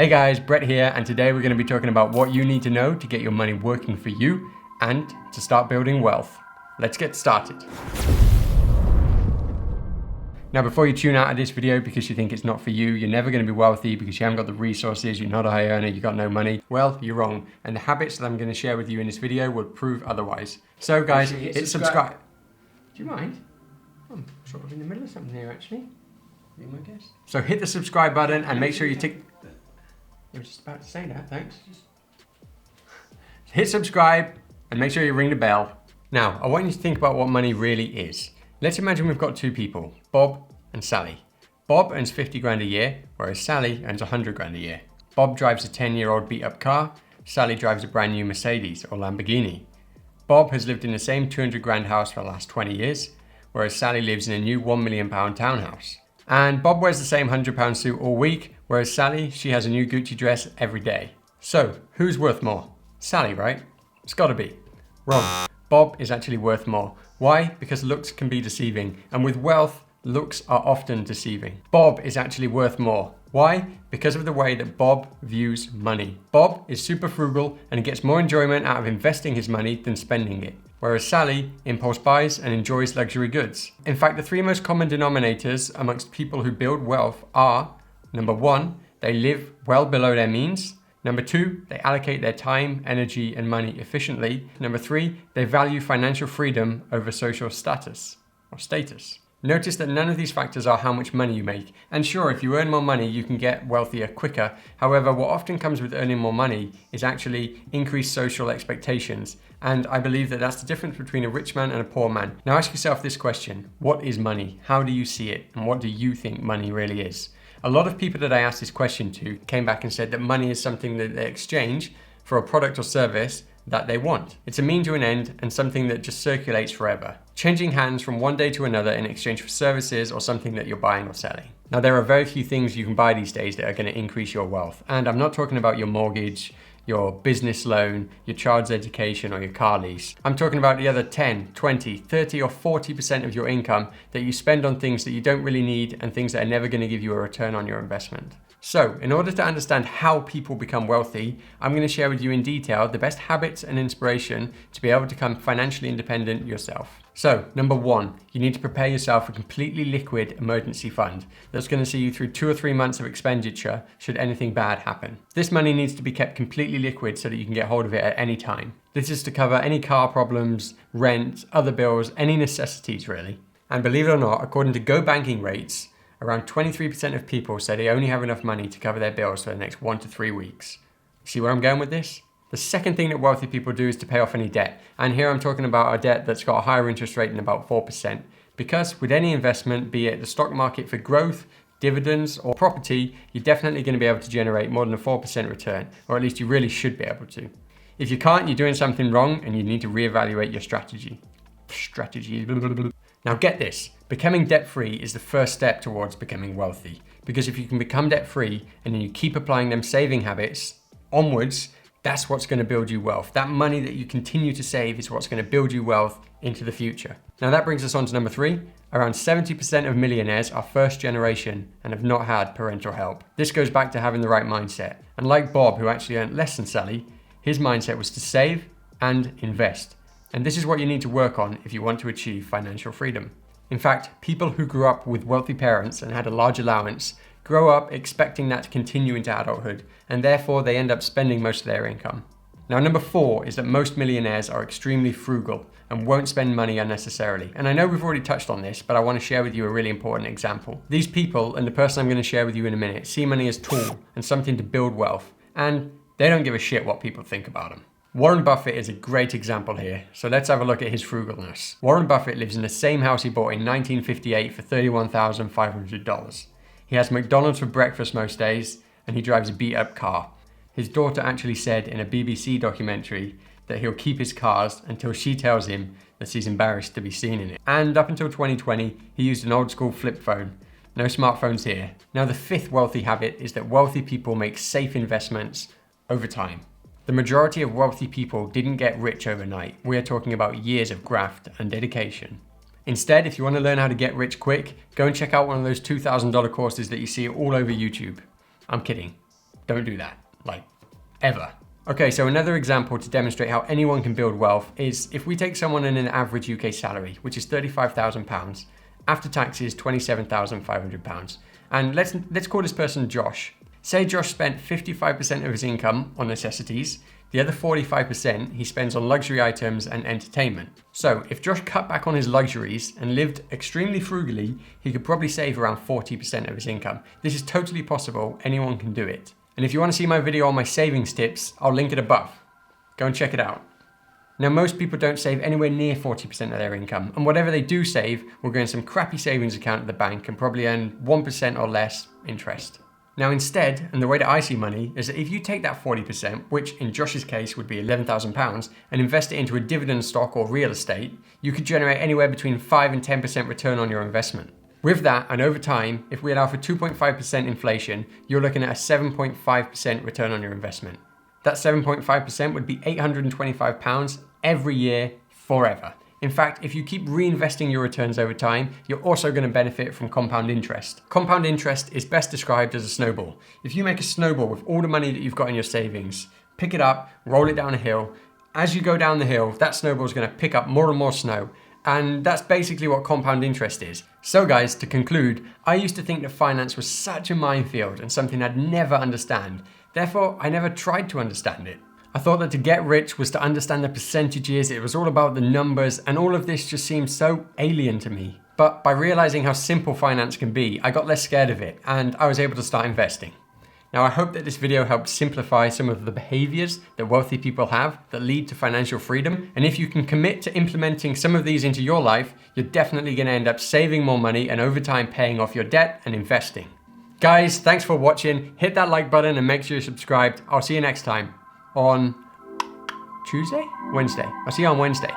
Hey guys, Bret here, and today we're going to be talking about what you need to know to get your money working for you and to start building wealth. Let's get started. Now, before you tune out of this video because you think it's not for you, you're never going to be wealthy because you haven't got the resources, you're not a high earner, you've got no money, well, you're wrong. And the habits that I'm going to share with you in this video would prove otherwise. So guys, hit subscribe. Do you mind? I'm sort of in the middle of something here actually. Be my guess. So hit the subscribe button and make sure you tick... I was just about to say that, thanks. Hit subscribe and make sure you ring the bell. Now, I want you to think about what money really is. Let's imagine we've got two people, Bob and Sally. Bob earns 50 grand a year, whereas Sally earns 100 grand a year. Bob drives a 10-year-old beat up car, Sally drives a brand new Mercedes or Lamborghini. Bob has lived in the same 200 grand house for the last 20 years, whereas Sally lives in a new £1 million townhouse. And Bob wears the same £100 suit all week, whereas Sally, she has a new Gucci dress every day. So, who's worth more? Sally, right? It's gotta be. Wrong. Bob is actually worth more. Why? Because looks can be deceiving, and with wealth, looks are often deceiving. Bob is actually worth more. Why? Because of the way that Bob views money. Bob is super frugal and he gets more enjoyment out of investing his money than spending it. Whereas Sally impulse buys and enjoys luxury goods. In fact, the three most common denominators amongst people who build wealth are: number one, they live well below their means. Number two, they allocate their time, energy, and money efficiently. Number three, they value financial freedom over social status or status. Notice that none of these factors are how much money you make. And sure, if you earn more money, you can get wealthier quicker. However, what often comes with earning more money is actually increased social expectations. And I believe that that's the difference between a rich man and a poor man. Now ask yourself this question: what is money? How do you see it? And what do you think money really is? A lot of people that I asked this question to came back and said that money is something that they exchange for a product or service that they want. It's a means to an end and something that just circulates forever, changing hands from one day to another in exchange for services or something that you're buying or selling. Now, there are very few things you can buy these days that are going to increase your wealth. And I'm not talking about your mortgage, your business loan, your child's education, or your car lease. I'm talking about the other 10, 20, 30, or 40% of your income that you spend on things that you don't really need and things that are never going to give you a return on your investment. So, in order to understand how people become wealthy, I'm going to share with you in detail the best habits and inspiration to be able to become financially independent yourself. So, number one, you need to prepare yourself a completely liquid emergency fund that's going to see you through 2 or 3 months of expenditure should anything bad happen. This money needs to be kept completely liquid so that you can get hold of it at any time. This is to cover any car problems, rent, other bills, any necessities really. And believe it or not, according to Go Banking rates, around 23% of people say they only have enough money to cover their bills for the next 1 to 3 weeks. See where I'm going with this? The second thing that wealthy people do is to pay off any debt. And here I'm talking about a debt that's got a higher interest rate than about 4%. Because with any investment, be it the stock market for growth, dividends, or property, you're definitely going to be able to generate more than a 4% return, or at least you really should be able to. If you can't, you're doing something wrong and you need to reevaluate your strategy. Now get this, becoming debt-free is the first step towards becoming wealthy. Because if you can become debt-free and then you keep applying them saving habits onwards, that's what's going to build you wealth. That money that you continue to save is what's going to build you wealth into the future. Now that brings us on to number three. Around 70% of millionaires are first generation and have not had parental help. This goes back to having the right mindset. And like Bob, who actually earned less than Sally, his mindset was to save and invest. And this is what you need to work on if you want to achieve financial freedom. In fact, people who grew up with wealthy parents and had a large allowance grow up expecting that to continue into adulthood, and therefore they end up spending most of their income. Now, number four is that most millionaires are extremely frugal and won't spend money unnecessarily. And I know we've already touched on this, but I want to share with you a really important example. These people, and the person I'm going to share with you in a minute, see money as a tool and something to build wealth, and they don't give a shit what people think about them. Warren Buffett is a great example here, so let's have a look at his frugalness. Warren Buffett lives in the same house he bought in 1958 for $31,500. He has McDonald's for breakfast most days, and he drives a beat-up car. His daughter actually said in a BBC documentary that he'll keep his cars until she tells him that she's embarrassed to be seen in it. And up until 2020, he used an old-school flip phone. No smartphones here. Now, the fifth wealthy habit is that wealthy people make safe investments over time. The majority of wealthy people didn't get rich overnight. We are talking about years of graft and dedication. Instead, if you want to learn how to get rich quick, go and check out one of those $2,000 courses that you see all over YouTube. I'm kidding. Don't do that, like, ever. Okay, so another example to demonstrate how anyone can build wealth is if we take someone in an average UK salary, which is £35,000, after taxes £27,500, and let's call this person Josh. Say Josh spent 55% of his income on necessities, the other 45% he spends on luxury items and entertainment. So if Josh cut back on his luxuries and lived extremely frugally, he could probably save around 40% of his income. This is totally possible, anyone can do it. And if you want to see my video on my savings tips, I'll link it above. Go and check it out. Now, most people don't save anywhere near 40% of their income, and whatever they do save will go in some crappy savings account at the bank and probably earn 1% or less interest. Now instead, and the way that I see money, is that if you take that 40%, which in Josh's case would be £11,000, and invest it into a dividend stock or real estate, you could generate anywhere between 5 and 10% return on your investment. With that, and over time, if we allow for 2.5% inflation, you're looking at a 7.5% return on your investment. That 7.5% would be £825 every year, forever. In fact, if you keep reinvesting your returns over time, you're also going to benefit from compound interest. Compound interest is best described as a snowball. If you make a snowball with all the money that you've got in your savings, pick it up, roll it down a hill. As you go down the hill, that snowball is going to pick up more and more snow. And that's basically what compound interest is. So guys, to conclude, I used to think that finance was such a minefield and something I'd never understand. Therefore, I never tried to understand it. I thought that to get rich was to understand the percentages, it was all about the numbers, and all of this just seemed so alien to me. But by realizing how simple finance can be, I got less scared of it, and I was able to start investing. Now, I hope that this video helped simplify some of the behaviors that wealthy people have that lead to financial freedom. And if you can commit to implementing some of these into your life, you're definitely going to end up saving more money and over time paying off your debt and investing. Guys, thanks for watching. Hit that like button and make sure you're subscribed. I'll see you next time on Tuesday? Wednesday. I'll see you on Wednesday.